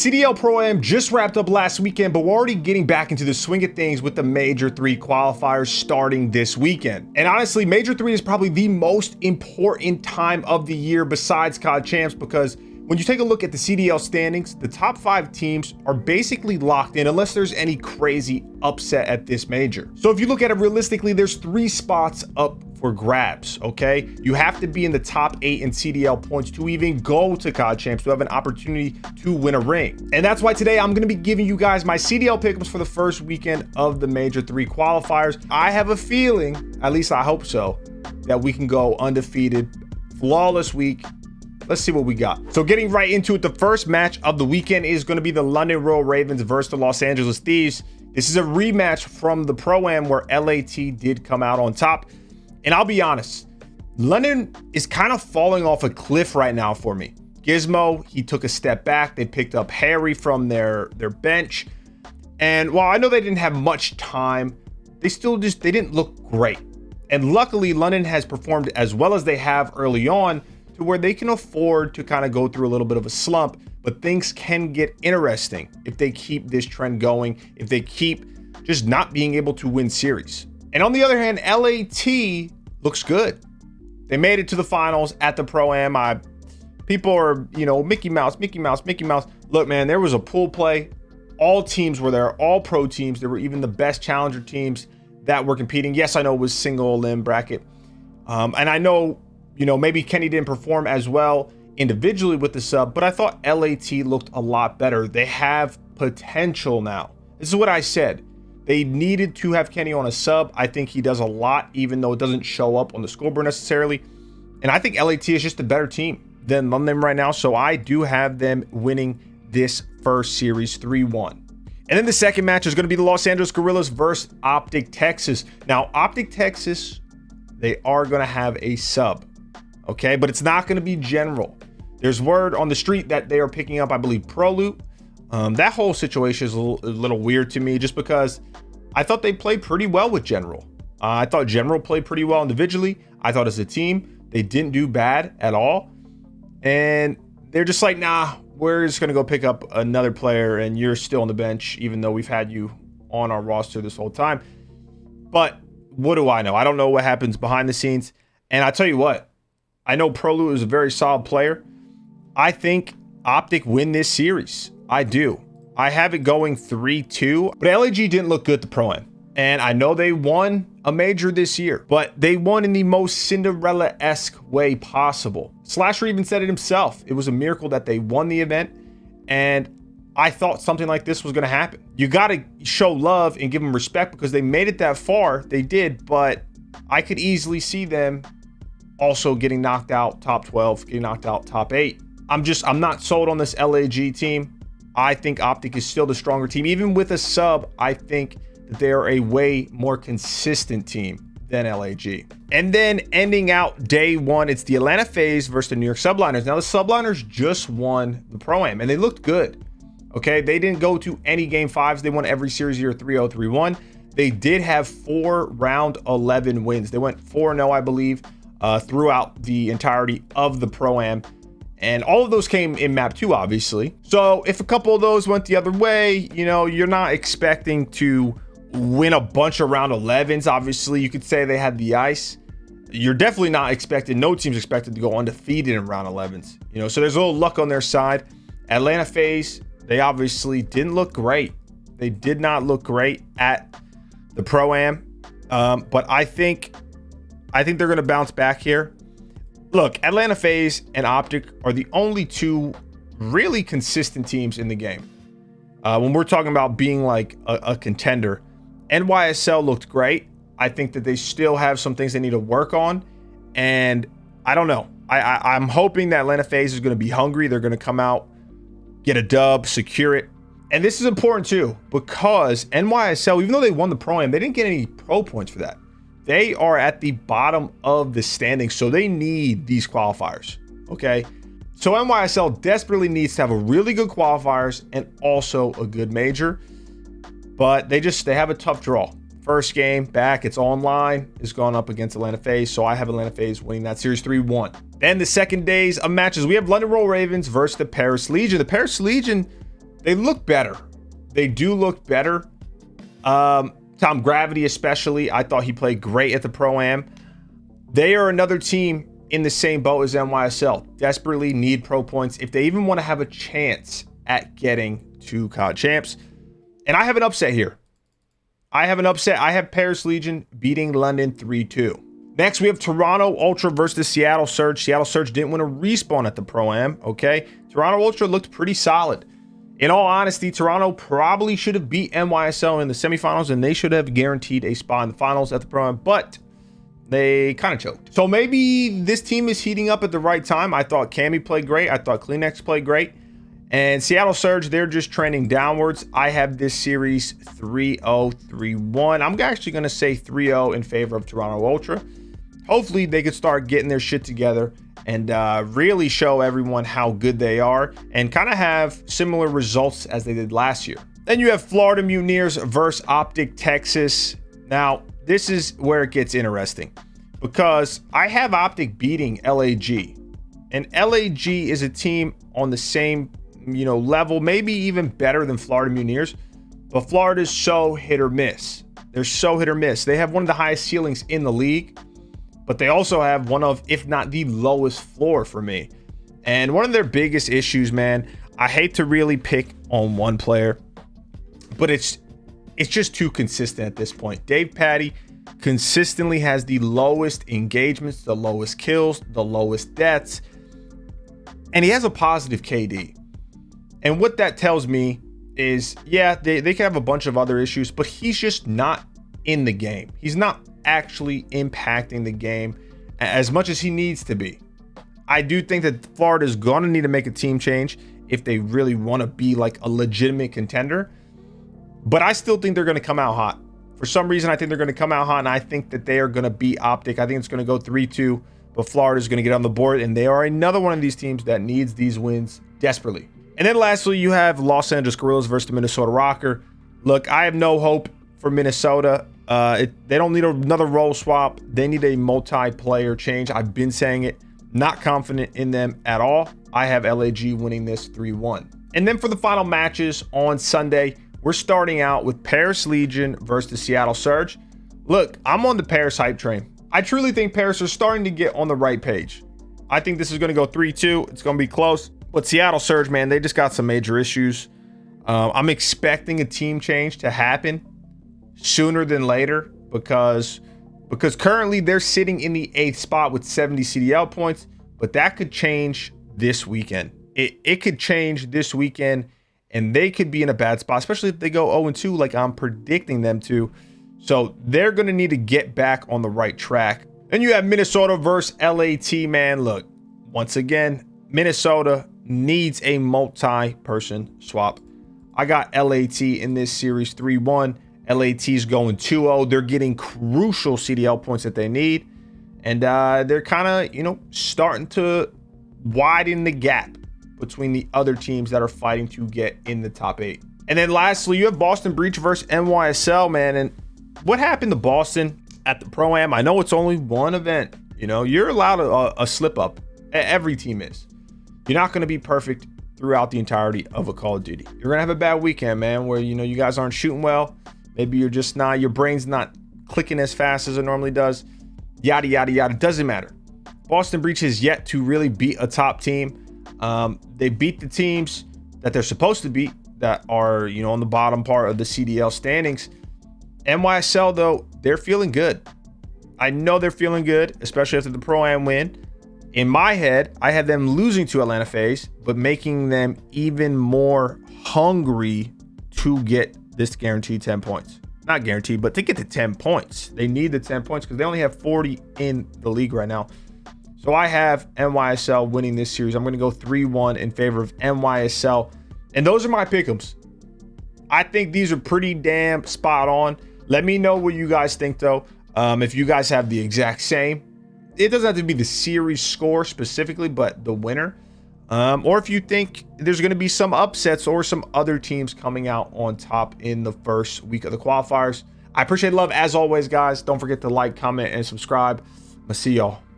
CDL Pro-Am just wrapped up last weekend, but we're already getting back into the swing of things with the Major 3 qualifiers starting this weekend. And honestly, Major 3 is probably the most important time of the year besides COD Champs, because when you take a look at the CDL standings, the top 5 teams are basically locked in unless there's any crazy upset at this major. So if you look at it realistically, there's 3 spots up for grabs, okay? You have to be in the top 8 in CDL points to even go to COD Champs to have an opportunity to win a ring. And that's why today I'm gonna be giving you guys my CDL pickups for the first weekend of the Major 3 qualifiers. I have a feeling, at least I hope so, that we can go undefeated, flawless week. Let's see what we got. So getting right into it, the first match of the weekend is going to be the London Royal Ravens versus the Los Angeles Thieves. This is a rematch from the Pro-Am where LAT did come out on top. And I'll be honest, London is kind of falling off a cliff right now for me. Gizmo, he took a step back. They picked up Harry from their bench. And while I know they didn't have much time, they didn't look great. And luckily, London has performed as well as they have early on, to where they can afford to kind of go through a little bit of a slump, but things can get interesting if they keep this trend going, if they keep just not being able to win series. And on the other hand, LAT looks good. They made it to the finals at the Pro-Am. People are, Mickey Mouse, Mickey Mouse, Mickey Mouse. Look, man, there was a pool play. All teams were there, all pro teams. There were even the best challenger teams that were competing. Yes, I know it was single limb bracket. And I know, maybe Kenny didn't perform as well individually with the sub, but I thought LAT looked a lot better. They have potential now. This is what I said. They needed to have Kenny on a sub. I think he does a lot, even though it doesn't show up on the scoreboard necessarily. And I think LAT is just a better team than London right now. So I do have them winning this first series 3-1. And then the second match is going to be the Los Angeles Guerrillas versus OpTic's Texas. Now, OpTic's Texas, they are going to have a sub. Okay, but it's not going to be general. There's word on the street that they are picking up, I believe, Pro Loop. That whole situation is a little weird to me, just because I thought they played pretty well with General. I thought General played pretty well individually. I thought as a team, they didn't do bad at all. And they're just like, nah, we're just going to go pick up another player and you're still on the bench, even though we've had you on our roster this whole time. But what do I know? I don't know what happens behind the scenes. And I tell you what, I know Prolu is a very solid player. I think OpTic win this series. I do. I have it going 3-2, but LAG didn't look good at the Pro-Am. And I know they won a major this year, but they won in the most Cinderella-esque way possible. Slasher even said it himself. It was a miracle that they won the event, and I thought something like this was going to happen. You got to show love and give them respect because they made it that far. They did, but I could easily see them also getting knocked out top 12, getting knocked out top 8. I'm not sold on this LAG team. I think OpTic is still the stronger team. Even with a sub, I think that they are a way more consistent team than LAG. And then ending out day 1, it's the Atlanta FaZe versus the New York Subliners. Now the Subliners just won the Pro-Am and they looked good. Okay, they didn't go to any game 5s. They won every series here 3-0, 3-1. They did have 4 round 11 wins. They went 4-0, I believe, throughout the entirety of the Pro-Am. And all of those came in map 2, obviously. So if a couple of those went the other way, you're not expecting to win a bunch of round 11s. Obviously, you could say they had the ice. You're definitely not expected, no team's expected to go undefeated in round 11s. So there's a little luck on their side. Atlanta FaZe, they obviously didn't look great. They did not look great at the Pro-Am. But I think they're going to bounce back here. Look, Atlanta FaZe and OpTic are the only 2 really consistent teams in the game. When we're talking about being like a contender, NYSL looked great. I think that they still have some things they need to work on. And I don't know. I'm hoping that Atlanta FaZe is going to be hungry. They're going to come out, get a dub, secure it. And this is important too, because NYSL, even though they won the Pro-Am, they didn't get any pro points for that. They are at the bottom of the standings, so they need these qualifiers, okay? So NYSL desperately needs to have a really good qualifiers and also a good major, but they have a tough draw. First game back, it's online, is going up against Atlanta FaZe, so I have Atlanta FaZe winning that series 3-1. Then the second days of matches, we have London Royal Ravens versus the Paris Legion. The Paris Legion They look better. They do look better. Tom Gravity especially, I thought he played great at the Pro-Am. They are another team in the same boat as NYSL. Desperately need pro points if they even want to have a chance at getting to COD Champs. And I have an upset here. I have Paris Legion beating London 3-2. Next, we have Toronto Ultra versus the Seattle Surge. Seattle Surge didn't win a respawn at the Pro-Am, okay? Toronto Ultra looked pretty solid. In all honesty, Toronto probably should have beat NYSL in the semifinals, and they should have guaranteed a spot in the finals at the Pro-Am, but they kind of choked. So maybe this team is heating up at the right time. I thought Cammy played great. I thought Kleenex played great. And Seattle Surge, they're just trending downwards. I have this series 3-0, 3-1. I'm actually going to say 3-0 in favor of Toronto Ultra. Hopefully they could start getting their shit together and really show everyone how good they are and kind of have similar results as they did last year. Then you have Florida Mutineers versus OpTic's Texas. Now, this is where it gets interesting because I have OpTic beating LAG. And LAG is a team on the same, level, maybe even better than Florida Mutineers. But Florida is so hit or miss. They're so hit or miss. They have one of the highest ceilings in the league, but they also have one of, if not the lowest floor for me. And one of their biggest issues, man, I hate to really pick on one player, but it's just too consistent at this point. Dave Patty consistently has the lowest engagements, the lowest kills, the lowest deaths, and he has a positive KD. And what that tells me is, yeah, they can have a bunch of other issues, but he's just not in the game. He's not actually impacting the game as much as he needs to be. I do think that Florida is going to need to make a team change if they really want to be like a legitimate contender. But I still think they're going to come out hot. For some reason, I think they're going to come out hot, and I think that they are going to beat OpTic. I think it's going to go 3-2, but Florida is going to get on the board, and they are another one of these teams that needs these wins desperately. And then lastly, you have Los Angeles Guerrillas versus the Minnesota Rocker. Look, I have no hope for Minnesota. They don't need another role swap. They need a multiplayer change. I've been saying it. Not confident in them at all. I have LAG winning this 3-1. And then for the final matches on Sunday, we're starting out with Paris Legion versus the Seattle Surge. Look, I'm on the Paris hype train. I truly think Paris are starting to get on the right page. I think this is going to go 3-2. It's going to be close. But Seattle Surge, man, they just got some major issues. I'm expecting a team change to happen sooner than later because currently they're sitting in the 8th spot with 70 CDL points, but that could change this weekend. It could change this weekend, and they could be in a bad spot, especially if they go 0-2 like I'm predicting them to. So they're going to need to get back on the right track. Then you have Minnesota versus LAT, man. Look, once again, Minnesota needs a multi-person swap. I got LAT in this series 3-1. LAT's going 2-0. They're getting crucial CDL points that they need. And they're kind of, starting to widen the gap between the other teams that are fighting to get in the top 8. And then lastly, you have Boston Breach versus NYSL, man. And what happened to Boston at the Pro-Am? I know it's only one event. You're allowed a slip up. Every team is. You're not going to be perfect throughout the entirety of a Call of Duty. You're going to have a bad weekend, man, where, you guys aren't shooting well. Maybe you're just not, your brain's not clicking as fast as it normally does. Yada, yada, yada. Doesn't matter. Boston Breach has yet to really beat a top team. They beat the teams that they're supposed to beat that are, on the bottom part of the CDL standings. NYSL, though, they're feeling good. I know they're feeling good, especially after the Pro-Am win. In my head, I had them losing to Atlanta FaZe, but making them even more hungry to get this guaranteed 10 points. Not guaranteed, but to get to 10 points. They need the 10 points because they only have 40 in the league right now. So I have NYSL winning this series. I'm going to go 3-1 in favor of NYSL. And those are my pick'ems. I think these are pretty damn spot on. Let me know what you guys think, though. If you guys have the exact same. It doesn't have to be the series score specifically, but the winner. Or if you think there's going to be some upsets or some other teams coming out on top in the first week of the qualifiers. I appreciate the love as always, guys. Don't forget to like, comment, and subscribe. I'll see y'all.